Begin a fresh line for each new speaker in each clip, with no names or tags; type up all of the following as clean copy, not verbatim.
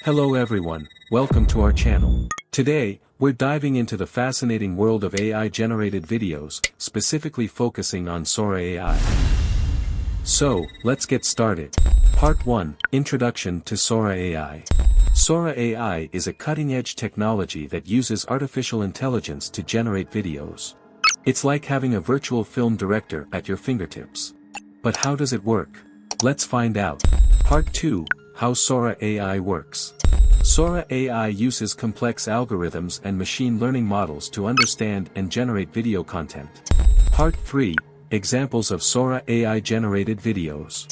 Hello everyone, welcome to our channel. Today, we're diving into the fascinating world of AI-generated videos, specifically focusing on Sora AI. So, let's get started. Part 1, Introduction to Sora AI. Sora AI is a cutting-edge technology that uses artificial intelligence to generate videos. It's like having a virtual film director at your fingertips. But how does it work? Let's find out. Part 2, How Sora AI Works. Sora AI uses complex algorithms and machine learning models to understand and generate video content. Part 3, Examples of Sora AI-generated videos.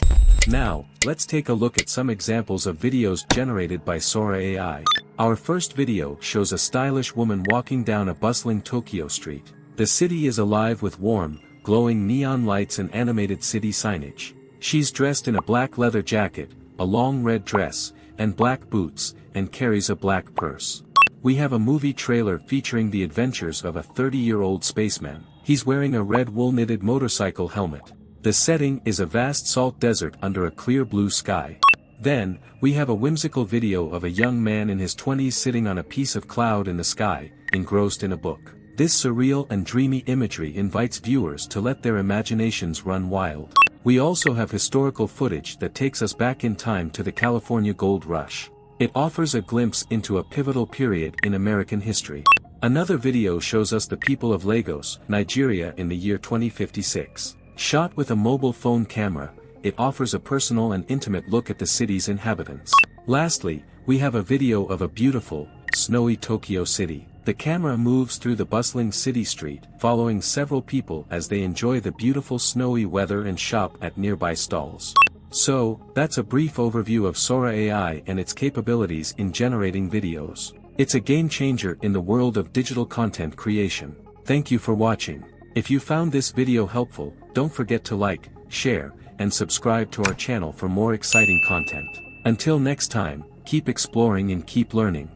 Now, let's take a look at some examples of videos generated by Sora AI. Our first video shows a stylish woman walking down a bustling Tokyo street. The city is alive with warm, glowing neon lights and animated city signage. She's dressed in a black leather jacket, a long red dress, and black boots, and carries a black purse. We have a movie trailer featuring the adventures of a 30-year-old spaceman. He's wearing a red wool-knitted motorcycle helmet. The setting is a vast salt desert under a clear blue sky. Then, we have a whimsical video of a young man in his 20s sitting on a piece of cloud in the sky, engrossed in a book. This surreal and dreamy imagery invites viewers to let their imaginations run wild. We also have historical footage that takes us back in time to the California Gold Rush. It offers a glimpse into a pivotal period in American history. Another video shows us the people of Lagos, Nigeria in the year 2056. Shot with a mobile phone camera, it offers a personal and intimate look at the city's inhabitants. Lastly, we have a video of a beautiful, snowy Tokyo city. The camera moves through the bustling city street, following several people as they enjoy the beautiful snowy weather and shop at nearby stalls. So, that's a brief overview of Sora AI and its capabilities in generating videos. It's a game changer in the world of digital content creation. Thank you for watching. If you found this video helpful, don't forget to like, share, and subscribe to our channel for more exciting content. Until next time, keep exploring and keep learning.